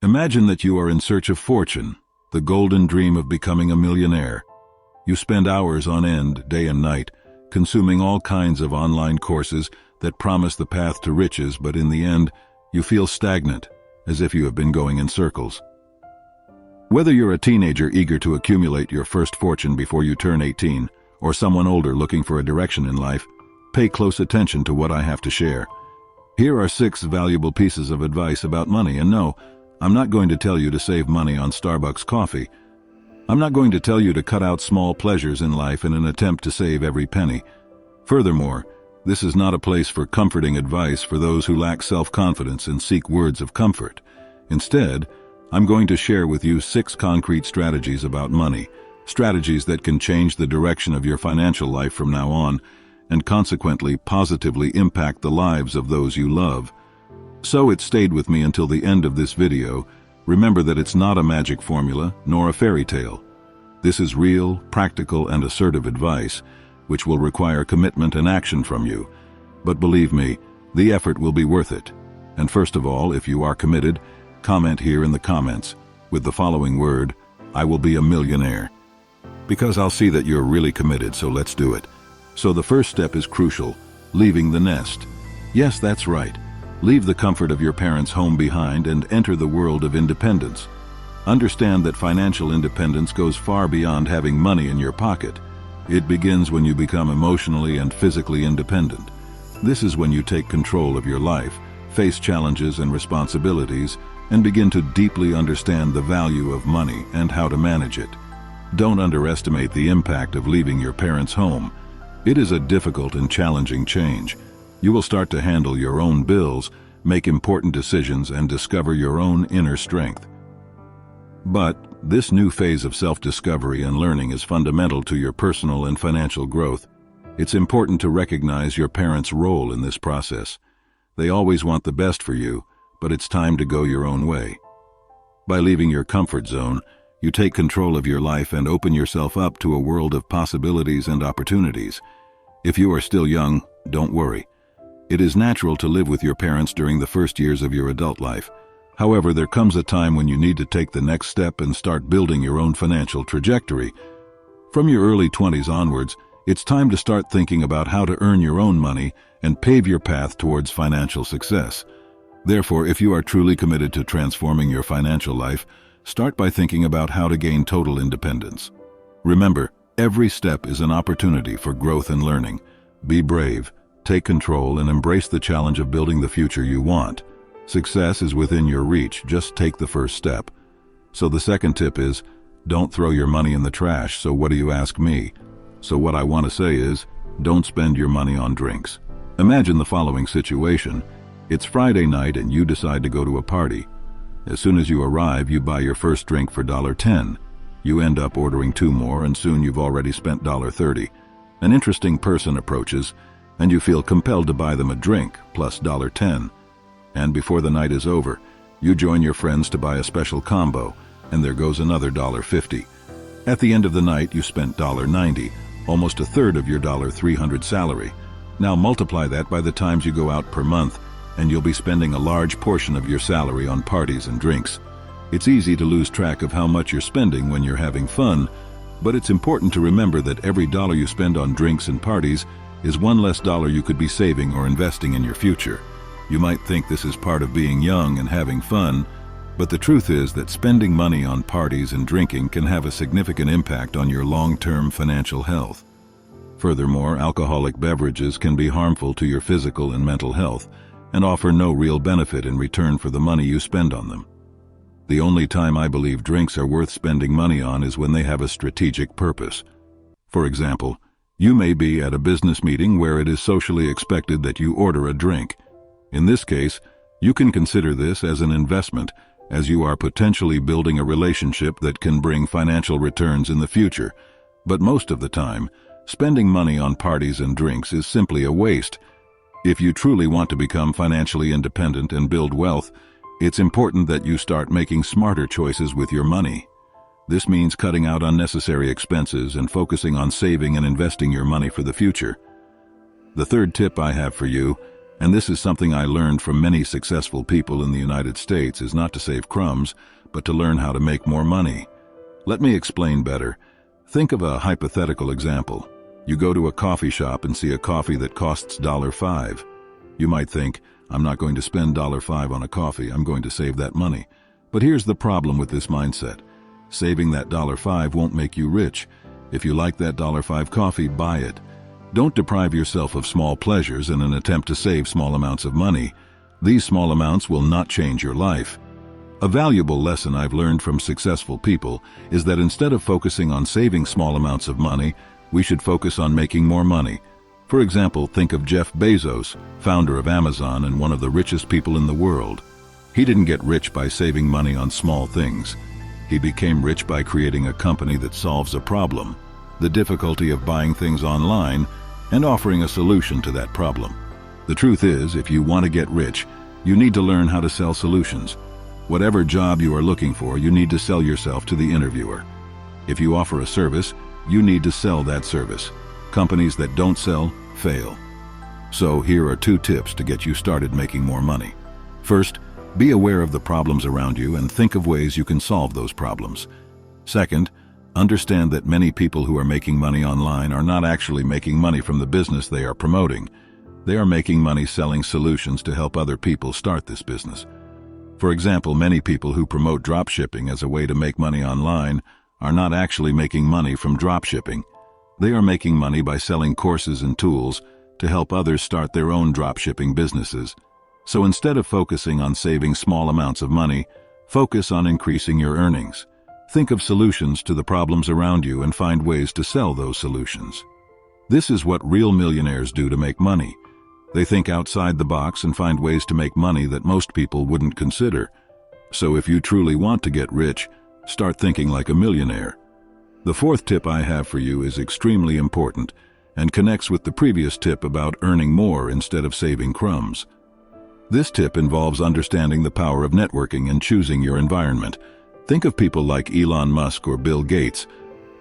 Imagine that you are in search of fortune, the golden dream of becoming a millionaire. You spend hours on end, day and night, consuming all kinds of online courses that promise the path to riches, but in the end, you feel stagnant, as if you have been going in circles. Whether you're a teenager eager to accumulate your first fortune before you turn 18, or someone older looking for a direction in life, pay close attention to what I have to share. Here are 6 valuable pieces of advice about money, and no, I'm not going to tell you to save money on Starbucks coffee. I'm not going to tell you to cut out small pleasures in life in an attempt to save every penny. Furthermore, this is not a place for comforting advice for those who lack self-confidence and seek words of comfort. Instead, I'm going to share with you 6 concrete strategies about money, strategies that can change the direction of your financial life from now on, and consequently positively impact the lives of those you love. So it stayed with me until the end of this video. Remember that it's not a magic formula, nor a fairy tale. This is real, practical, and assertive advice, which will require commitment and action from you. But believe me, the effort will be worth it. And first of all, if you are committed, comment here in the comments with the following word: I will be a millionaire. Because I'll see that you're really committed, so let's do it. So the first step is crucial: leaving the nest. Yes, that's right. Leave the comfort of your parents' home behind and enter the world of independence. Understand that financial independence goes far beyond having money in your pocket. It begins when you become emotionally and physically independent. This is when you take control of your life, face challenges and responsibilities, and begin to deeply understand the value of money and how to manage it. Don't underestimate the impact of leaving your parents' home. It is a difficult and challenging change. You will start to handle your own bills, make important decisions, and discover your own inner strength. But this new phase of self-discovery and learning is fundamental to your personal and financial growth. It's important to recognize your parents' role in this process. They always want the best for you, but it's time to go your own way. By leaving your comfort zone, you take control of your life and open yourself up to a world of possibilities and opportunities. If you are still young, don't worry. It is natural to live with your parents during the first years of your adult life. However, there comes a time when you need to take the next step and start building your own financial trajectory. From your early 20s onwards, it's time to start thinking about how to earn your own money and pave your path towards financial success. Therefore, if you are truly committed to transforming your financial life, start by thinking about how to gain total independence. Remember, every step is an opportunity for growth and learning. Be brave, take control, and embrace the challenge of building the future you want. Success is within your reach, just take the first step. So the second tip is, don't throw your money in the trash. So what do you ask me? So what I want to say is, don't spend your money on drinks. Imagine the following situation. It's Friday night and you decide to go to a party. As soon as you arrive, you buy your first drink for $10. You end up ordering 2 more, and soon you've already spent $30. An interesting person approaches, and you feel compelled to buy them a drink plus $10. And before the night is over, you join your friends to buy a special combo, and there goes another $50. At the end of the night, you spent $90, almost a third of your $300 salary. Now multiply that by the times you go out per month, and you'll be spending a large portion of your salary on parties and drinks. It's easy to lose track of how much you're spending when you're having fun, but it's important to remember that every dollar you spend on drinks and parties is one less dollar you could be saving or investing in your future. You might think this is part of being young and having fun, but the truth is that spending money on parties and drinking can have a significant impact on your long-term financial health. Furthermore, alcoholic beverages can be harmful to your physical and mental health and offer no real benefit in return for the money you spend on them. The only time I believe drinks are worth spending money on is when they have a strategic purpose. For example, you may be at a business meeting where it is socially expected that you order a drink. In this case, you can consider this as an investment, as you are potentially building a relationship that can bring financial returns in the future. But most of the time, spending money on parties and drinks is simply a waste. If you truly want to become financially independent and build wealth, it's important that you start making smarter choices with your money. This means cutting out unnecessary expenses and focusing on saving and investing your money for the future. The third tip I have for you And this is something I learned from many successful people in the United States, is not to save crumbs, but to learn how to make more money. Let me explain better. Think of a hypothetical example. You go to a coffee shop and see a coffee that costs $5. You might think, I'm not going to spend $5 on a coffee, I'm going to save that money. But here's the problem with this mindset. Saving that $5 won't make you rich. If you like that $5 coffee, buy it. Don't deprive yourself of small pleasures in an attempt to save small amounts of money. These small amounts will not change your life. A valuable lesson I've learned from successful people is that instead of focusing on saving small amounts of money, we should focus on making more money. For example, think of Jeff Bezos, founder of Amazon and one of the richest people in the world. He didn't get rich by saving money on small things. He became rich by creating a company that solves a problem, the difficulty of buying things online, and offering a solution to that problem. The truth is, if you want to get rich, you need to learn how to sell solutions. Whatever job you are looking for, you need to sell yourself to the interviewer. If you offer a service, you need to sell that service. Companies that don't sell, fail. So here are 2 tips to get you started making more money. First, be aware of the problems around you and think of ways you can solve those problems. Second, understand that many people who are making money online are not actually making money from the business they are promoting. They are making money selling solutions to help other people start this business. For example, many people who promote dropshipping as a way to make money online are not actually making money from dropshipping. They are making money by selling courses and tools to help others start their own dropshipping businesses. So instead of focusing on saving small amounts of money, focus on increasing your earnings. Think of solutions to the problems around you and find ways to sell those solutions. This is what real millionaires do to make money. They think outside the box and find ways to make money that most people wouldn't consider. So if you truly want to get rich, start thinking like a millionaire. The 4th tip I have for you is extremely important and connects with the previous tip about earning more instead of saving crumbs. This tip involves understanding the power of networking and choosing your environment. Think of people like Elon Musk or Bill Gates.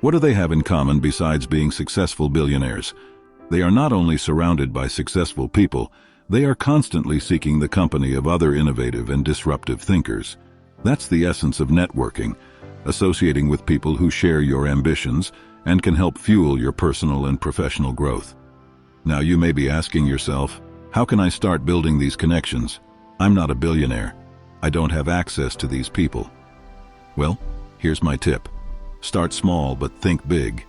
What do they have in common besides being successful billionaires? They are not only surrounded by successful people, they are constantly seeking the company of other innovative and disruptive thinkers. That's the essence of networking, associating with people who share your ambitions and can help fuel your personal and professional growth. Now you may be asking yourself, how can I start building these connections? I'm not a billionaire. I don't have access to these people. Well, here's my tip. Start small but think big.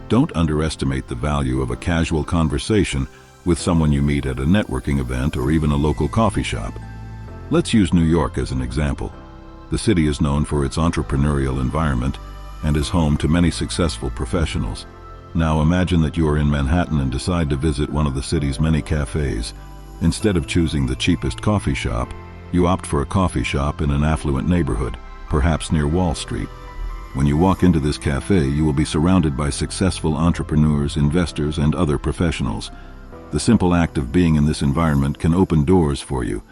Don't underestimate the value of a casual conversation with someone you meet at a networking event or even a local coffee shop. Let's use New York as an example. The city is known for its entrepreneurial environment and is home to many successful professionals. Now imagine that you are in Manhattan and decide to visit one of the city's many cafes. Instead of choosing the cheapest coffee shop, you opt for a coffee shop in an affluent neighborhood, perhaps near Wall Street. When you walk into this cafe, you will be surrounded by successful entrepreneurs, investors, and other professionals. The simple act of being in this environment can open doors for you.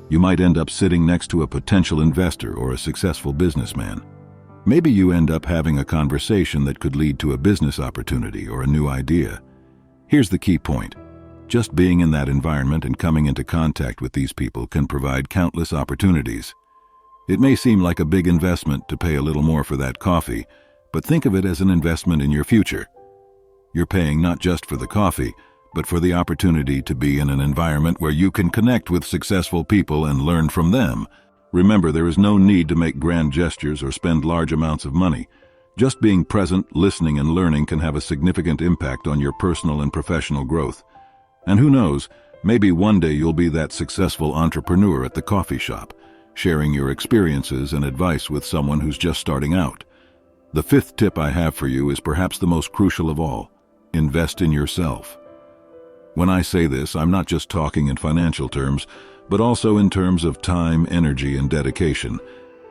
You might end up sitting next to a potential investor or a successful businessman. Maybe you end up having a conversation that could lead to a business opportunity or a new idea. Here's the key point. Just being in that environment and coming into contact with these people can provide countless opportunities. It may seem like a big investment to pay a little more for that coffee, but think of it as an investment in your future. You're paying not just for the coffee, but for the opportunity to be in an environment where you can connect with successful people and learn from them. Remember, there is no need to make grand gestures or spend large amounts of money. Just being present, listening, and learning can have a significant impact on your personal and professional growth. And who knows, maybe one day you'll be that successful entrepreneur at the coffee shop, sharing your experiences and advice with someone who's just starting out. The 5th tip I have for you is perhaps the most crucial of all. Invest in yourself. When I say this, I'm not just talking in financial terms, but also in terms of time, energy, and dedication.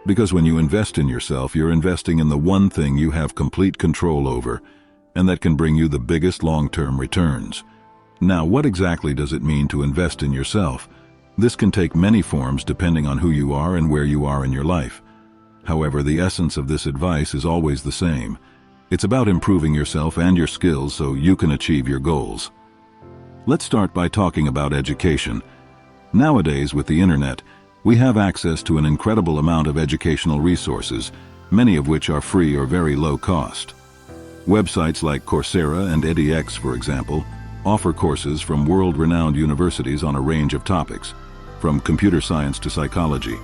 Because when you invest in yourself, you're investing in the one thing you have complete control over, and that can bring you the biggest long-term returns. Now, what exactly does it mean to invest in yourself? This can take many forms depending on who you are and where you are in your life. However, the essence of this advice is always the same. It's about improving yourself and your skills so you can achieve your goals. Let's start by talking about education, Nowadays, with the internet, we have access to an incredible amount of educational resources, many of which are free or very low cost. Websites like Coursera and edX, for example, offer courses from world-renowned universities on a range of topics, from computer science to psychology.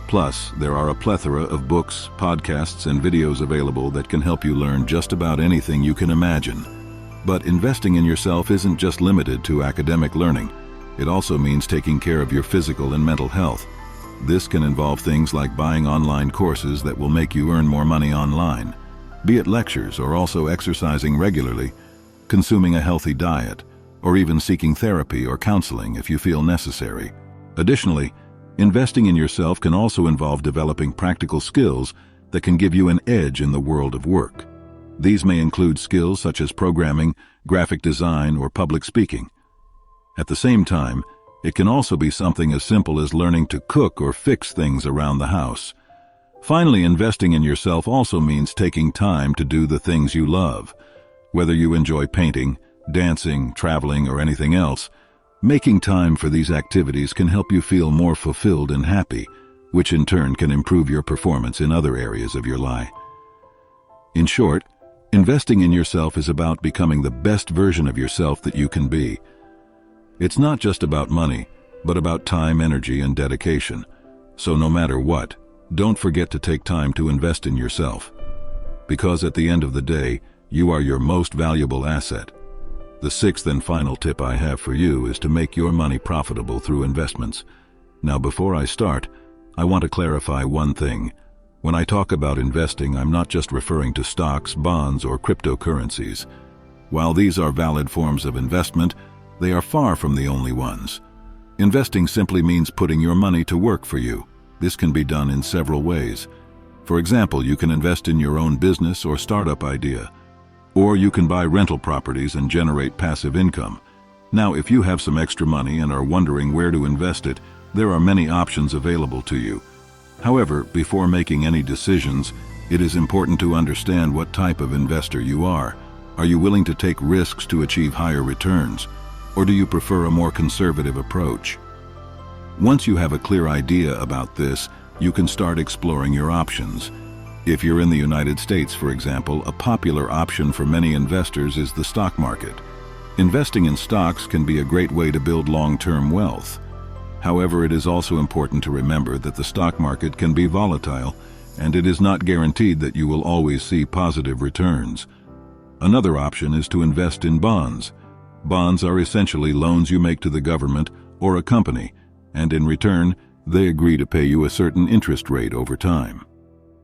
Plus, there are a plethora of books, podcasts, and videos available that can help you learn just about anything you can imagine. But investing in yourself isn't just limited to academic learning. It also means taking care of your physical and mental health. This can involve things like buying online courses that will make you earn more money online, be it lectures or also exercising regularly, consuming a healthy diet, or even seeking therapy or counseling if you feel necessary. Additionally, investing in yourself can also involve developing practical skills that can give you an edge in the world of work. These may include skills such as programming, graphic design, or public speaking. At the same time, it can also be something as simple as learning to cook or fix things around the house. Finally, investing in yourself also means taking time to do the things you love. Whether you enjoy painting, dancing, traveling, or anything else, making time for these activities can help you feel more fulfilled and happy, which in turn can improve your performance in other areas of your life. In short, investing in yourself is about becoming the best version of yourself that you can be. It's not just about money, but about time, energy, and dedication. So no matter what, don't forget to take time to invest in yourself. Because at the end of the day, you are your most valuable asset. The sixth and final tip I have for you is to make your money profitable through investments. Now, before I start, I want to clarify one thing. When I talk about investing, I'm not just referring to stocks, bonds, or cryptocurrencies. While these are valid forms of investment, they are far from the only ones. Investing simply means putting your money to work for you. This can be done in several ways. For example, you can invest in your own business or startup idea. Or you can buy rental properties and generate passive income. Now, if you have some extra money and are wondering where to invest it, there are many options available to you. However, before making any decisions, it is important to understand what type of investor you are. Are you willing to take risks to achieve higher returns? Or do you prefer a more conservative approach? Once you have a clear idea about this, you can start exploring your options. If you're in the United States, for example, a popular option for many investors is the stock market. Investing in stocks can be a great way to build long-term wealth. However, it is also important to remember that the stock market can be volatile, and it is not guaranteed that you will always see positive returns. Another option is to invest in bonds. Bonds are essentially loans you make to the government or a company, and in return, they agree to pay you a certain interest rate over time.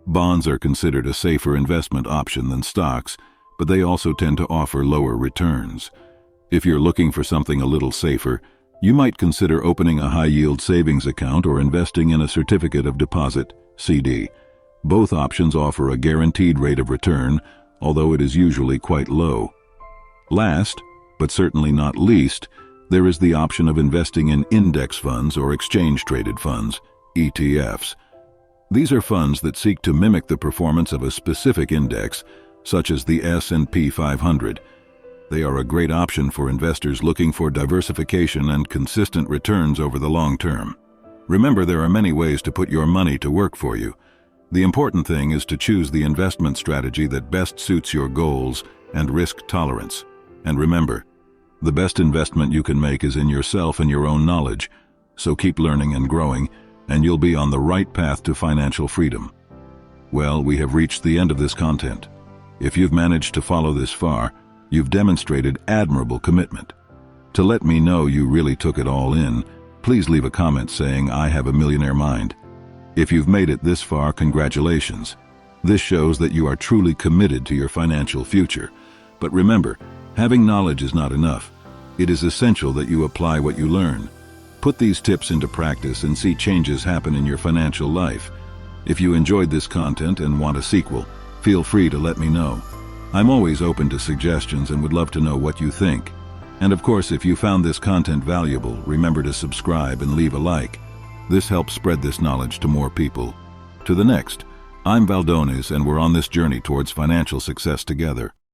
Bonds are considered a safer investment option than stocks, but they also tend to offer lower returns. If you're looking for something a little safer, you might consider opening a high-yield savings account or investing in a certificate of deposit, CD. Both options offer a guaranteed rate of return, although it is usually quite low. Last, but certainly not least, there is the option of investing in index funds or exchange-traded funds, ETFs. These are funds that seek to mimic the performance of a specific index, such as the S&P 500. They are a great option for investors looking for diversification and consistent returns over the long term. Remember, there are many ways to put your money to work for you. The important thing is to choose the investment strategy that best suits your goals and risk tolerance. And remember, the best investment you can make is in yourself and your own knowledge, so keep learning and growing, and you'll be on the right path to financial freedom. Well, we have reached the end of this content. If you've managed to follow this far, you've demonstrated admirable commitment. To let me know you really took it all in, please leave a comment saying, "I have a millionaire mind." If you've made it this far, congratulations. This shows that you are truly committed to your financial future. But remember, having knowledge is not enough. It is essential that you apply what you learn. Put these tips into practice and see changes happen in your financial life. If you enjoyed this content and want a sequel, feel free to let me know. I'm always open to suggestions and would love to know what you think. And of course, if you found this content valuable, remember to subscribe and leave a like. This helps spread this knowledge to more people. To the next, I'm Valdones, and we're on this journey towards financial success together.